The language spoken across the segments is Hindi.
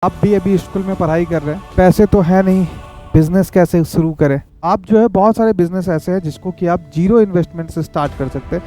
आप भी अभी स्कूल में पढ़ाई कर रहे हैं, पैसे तो है नहीं, बिजनेस कैसे शुरू करें। आप जो है बहुत सारे बिजनेस ऐसे हैं जिसको कि आप जीरो इन्वेस्टमेंट से स्टार्ट कर सकते हैं।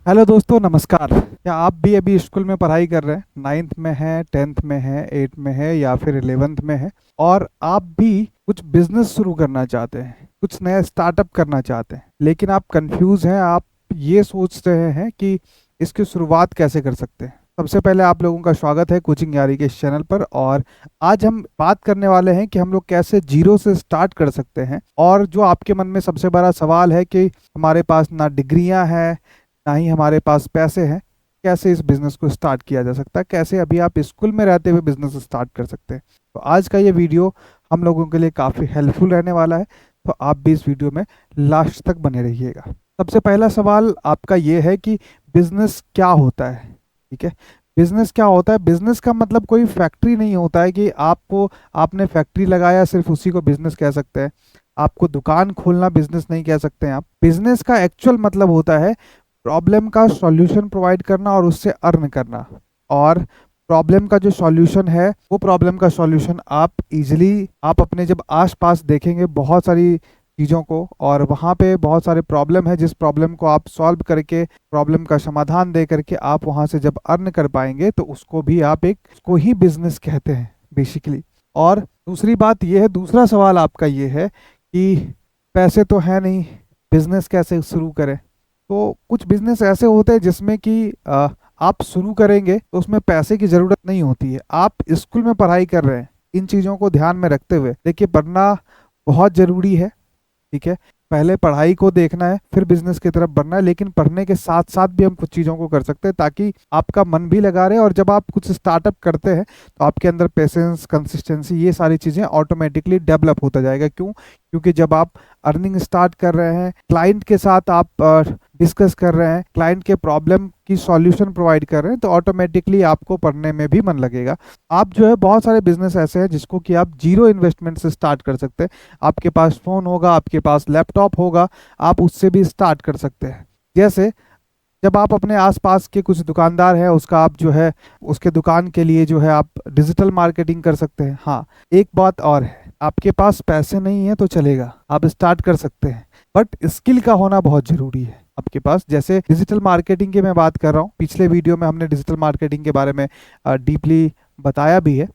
हेलो दोस्तों, नमस्कार। क्या आप भी अभी स्कूल में पढ़ाई कर रहे हैं, 9th में हैं, 10th में हैं, 8th में है या फिर 11th में है, और आप भी कुछ बिजनेस शुरू करना चाहते हैं, कुछ नया स्टार्टअप करना चाहते हैं, लेकिन आप कंफ्यूज हैं। आप ये सोच रहे हैं कि इसकी शुरुआत कैसे कर सकते हैं। सबसे पहले आप लोगों का स्वागत है कोचिंग यारी के इस चैनल पर। और आज हम बात करने वाले हैं कि हम लोग कैसे जीरो से स्टार्ट कर सकते हैं। और जो आपके मन में सबसे बड़ा सवाल है कि हमारे पास ना डिग्रियां हैं, ना ही हमारे पास पैसे हैं, कैसे इस बिजनेस को स्टार्ट किया जा सकता है, कैसे अभी आप स्कूल में रहते हुए बिजनेस स्टार्ट कर सकते हैं। तो आज का ये वीडियो हम लोगों के लिए काफ़ी हेल्पफुल रहने वाला है, तो आप भी इस वीडियो में लास्ट तक बने रहिएगा। सबसे पहला सवाल आपका ये है कि बिजनेस क्या होता है। ठीक है, बिजनेस क्या होता है। बिजनेस का मतलब कोई फैक्ट्री नहीं होता है कि आपने फैक्ट्री लगाया सिर्फ उसी को बिजनेस कह सकते हैं। आपको दुकान खोलना बिजनेस नहीं कह सकते हैं आप। बिजनेस का एक्चुअल मतलब होता है प्रॉब्लम का सॉल्यूशन प्रोवाइड करना और उससे अर्न करना। और प्रॉब्लम का जो सॉल्यूशन है, वो प्रॉब्लम का सॉल्यूशन आप अपने जब आसपास देखेंगे बहुत सारी चीज़ों को, और वहाँ पे बहुत सारे प्रॉब्लम है, जिस प्रॉब्लम को आप सॉल्व करके, प्रॉब्लम का समाधान दे करके आप वहाँ से जब अर्न कर पाएंगे, तो उसको ही बिजनेस कहते हैं बेसिकली। और दूसरी बात ये है, दूसरा सवाल आपका ये है कि पैसे तो है नहीं, बिजनेस कैसे शुरू करें। तो कुछ बिजनेस ऐसे होते हैं जिसमें कि आप शुरू करेंगे तो उसमें पैसे की ज़रूरत नहीं होती है। आप स्कूल में पढ़ाई कर रहे हैं, इन चीज़ों को ध्यान में रखते हुए देखिए, पढ़ना बहुत ज़रूरी है। ठीक है, पहले पढ़ाई को देखना है, फिर बिजनेस की तरफ बढ़ना है, लेकिन पढ़ने के साथ साथ भी हम कुछ चीज़ों को कर सकते हैं ताकि आपका मन भी लगा रहे। और जब आप कुछ स्टार्टअप करते हैं तो आपके अंदर पेशेंस, कंसिस्टेंसी, ये सारी चीज़ें ऑटोमेटिकली डेवलप होता जाएगा। क्यों? क्योंकि जब आप अर्निंग स्टार्ट कर रहे हैं, क्लाइंट के साथ आप डिस्कस कर रहे हैं, क्लाइंट के प्रॉब्लम की सॉल्यूशन प्रोवाइड कर रहे हैं, तो ऑटोमेटिकली आपको पढ़ने में भी मन लगेगा। आप जो है बहुत सारे बिजनेस ऐसे हैं जिसको कि आप जीरो इन्वेस्टमेंट से स्टार्ट कर सकते हैं। आपके पास फ़ोन होगा, आपके पास लैपटॉप होगा, आप उससे भी स्टार्ट कर सकते हैं। जैसे जब आप अपने आसपास के कुछ दुकानदार हैं, उसका आप जो है उसके दुकान के लिए जो है आप डिजिटल मार्केटिंग कर सकते हैं। हाँ, एक बात और है, आपके पास पैसे नहीं है तो चलेगा, आप स्टार्ट कर सकते हैं, बट स्किल का होना बहुत ज़रूरी है आपके पास। जैसे डिजिटल मार्केटिंग की मैं बात कर रहा हूँ, पिछले वीडियो में हमने डिजिटल मार्केटिंग के बारे में डीपली बताया भी है।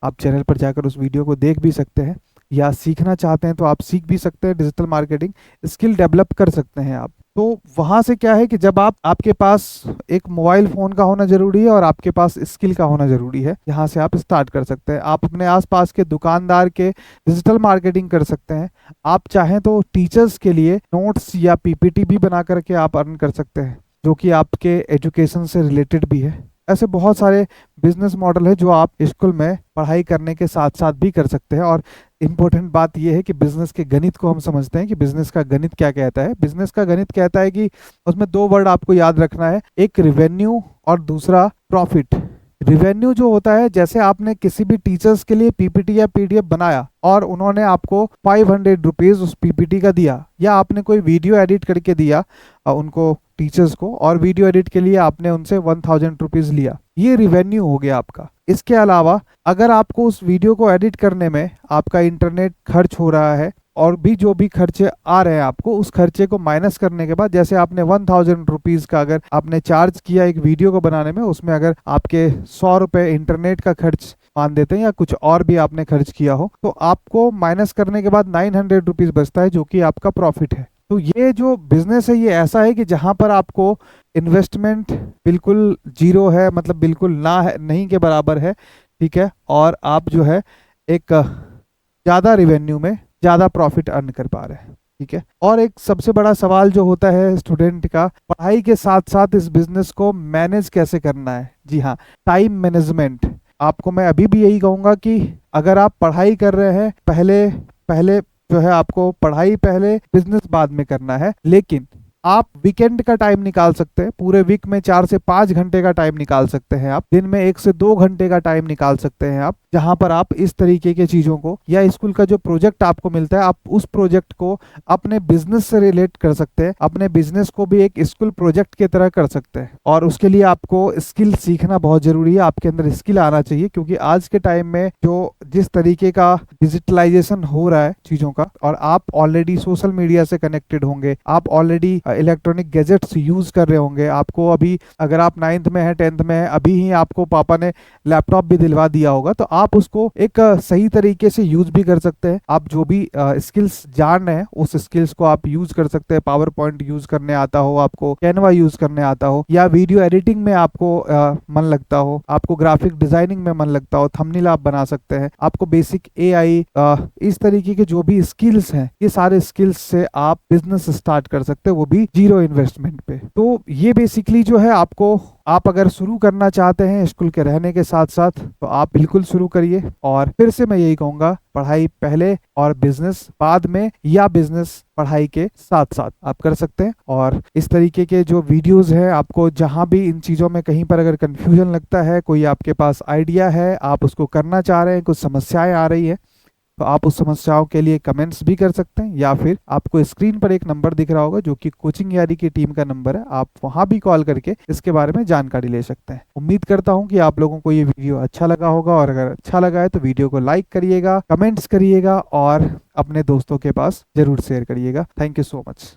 आप चैनल पर जाकर उस वीडियो को देख भी सकते हैं, या सीखना चाहते हैं तो आप सीख भी सकते हैं। डिजिटल मार्केटिंग स्किल डेवलप कर सकते हैं आप। तो वहाँ से क्या है कि जब आपके पास एक मोबाइल फ़ोन का होना ज़रूरी है और आपके पास स्किल का होना ज़रूरी है, यहाँ से आप स्टार्ट कर सकते हैं। आप अपने आसपास के दुकानदार के डिजिटल मार्केटिंग कर सकते हैं। आप चाहें तो टीचर्स के लिए नोट्स या पीपीटी भी बना करके आप अर्न कर सकते हैं, जो कि आपके एजुकेशन से रिलेटेड भी है। ऐसे बहुत सारे बिजनेस मॉडल है जो आप स्कूल में पढ़ाई करने के साथ साथ भी कर सकते हैं। और इम्पोर्टेंट बात यह है कि बिजनेस के गणित को हम समझते हैं कि बिजनेस का गणित क्या कहता है। बिजनेस का गणित कहता है कि उसमें दो वर्ड आपको याद रखना है, एक रिवेन्यू और दूसरा प्रॉफिट। रिवेन्यू जो होता है, जैसे आपने किसी भी टीचर्स के लिए पीपीटी या पीडीएफ बनाया और उन्होंने आपको 500 रुपीज उस पीपीटी का दिया, या आपने कोई वीडियो एडिट करके दिया उनको टीचर्स को, और वीडियो एडिट के लिए आपने उनसे 1000 रुपीज लिया, ये रिवेन्यू हो गया आपका। इसके अलावा अगर आपको उस वीडियो को एडिट करने में आपका इंटरनेट खर्च हो रहा है, और भी जो भी खर्चे आ रहे हैं आपको, उस खर्चे को माइनस करने के बाद, जैसे आपने 1000 रुपीज का अगर आपने चार्ज किया एक वीडियो को बनाने में, उसमें अगर आपके 100 रुपए इंटरनेट का खर्च मान देते हैं या कुछ और भी आपने खर्च किया हो, तो आपको माइनस करने के बाद 900 रुपीज बचता है, जो कि आपका प्रॉफिट है। तो ये जो बिजनेस है ये ऐसा है कि जहां पर आपको इन्वेस्टमेंट बिल्कुल जीरो है, मतलब बिल्कुल ना है, नहीं के बराबर है। ठीक है, और आप जो है एक ज़्यादा रिवेन्यू में ज़्यादा प्रॉफिट अर्न कर पा रहे हैं। ठीक है, और एक सबसे बड़ा सवाल जो होता है स्टूडेंट का, पढ़ाई के साथ साथ इस बिजनेस को मैनेज कैसे करना है। जी हाँ, टाइम मैनेजमेंट। आपको मैं अभी भी यही कहूँगा कि अगर आप पढ़ाई कर रहे हैं, पहले पहले जो है आपको पढ़ाई पहले, बिजनेस बाद में करना है, लेकिन आप वीकेंड का टाइम निकाल सकते हैं, पूरे वीक में 4 से 5 घंटे का टाइम निकाल सकते हैं आप, दिन में 1 से 2 घंटे का टाइम निकाल सकते हैं आप, जहां पर आप इस तरीके के चीजों को या स्कूल का जो प्रोजेक्ट आपको मिलता है आप उस प्रोजेक्ट को अपने बिजनेस से रिलेट कर सकते हैं, अपने बिजनेस को भी एक स्कूल प्रोजेक्ट की तरह कर सकते हैं। और उसके लिए आपको स्किल सीखना बहुत जरूरी है, आपके अंदर स्किल आना चाहिए, क्योंकि आज के टाइम में जो जिस तरीके का डिजिटलाइजेशन हो रहा है चीजों का, और आप ऑलरेडी सोशल मीडिया से कनेक्टेड होंगे, आप ऑलरेडी इलेक्ट्रॉनिक गैजेट्स यूज कर रहे होंगे, आपको अभी अगर आप 9th में है 10th में है, अभी ही आपको पापा ने लैपटॉप भी दिलवा दिया होगा, तो आप उसको एक सही तरीके से यूज भी कर सकते हैं। आप जो भी स्किल्स जान रहे हैं उस स्किल्स को आप यूज कर सकते हैं। पावर पॉइंट यूज करने आता हो आपको, कैनवा यूज करने आता हो, या वीडियो एडिटिंग में आपको मन लगता हो, आपको ग्राफिक डिजाइनिंग में मन लगता हो, थंबनेल आप बना सकते हैं, आपको बेसिक एआई, इस तरीके के जो भी स्किल्स हैं, ये सारे स्किल्स से आप बिजनेस स्टार्ट कर सकते हैं, वो भी 0 इन्वेस्टमेंट पे। तो ये बेसिकली जो है आपको, आप अगर शुरू करना चाहते हैं स्कूल के रहने के साथ साथ, तो आप बिल्कुल शुरू करिए। और फिर से मैं यही कहूंगा, पढ़ाई पहले और बिजनेस बाद में, या बिजनेस पढ़ाई के साथ साथ आप कर सकते हैं। और इस तरीके के जो वीडियोस हैं, आपको जहां भी इन चीजों में कहीं पर अगर कंफ्यूजन लगता है, कोई आपके पास आइडिया है, आप उसको करना चाह रहे हैं, कुछ समस्याएं आ रही है, तो आप उस समस्याओं के लिए कमेंट्स भी कर सकते हैं, या फिर आपको स्क्रीन पर एक नंबर दिख रहा होगा जो कि कोचिंग यारी की टीम का नंबर है, आप वहां भी कॉल करके इसके बारे में जानकारी ले सकते हैं। उम्मीद करता हूं कि आप लोगों को ये वीडियो अच्छा लगा होगा, और अगर अच्छा लगा है तो वीडियो को लाइक करिएगा, कमेंट्स करिएगा और अपने दोस्तों के पास जरूर शेयर करिएगा। Thank you so much.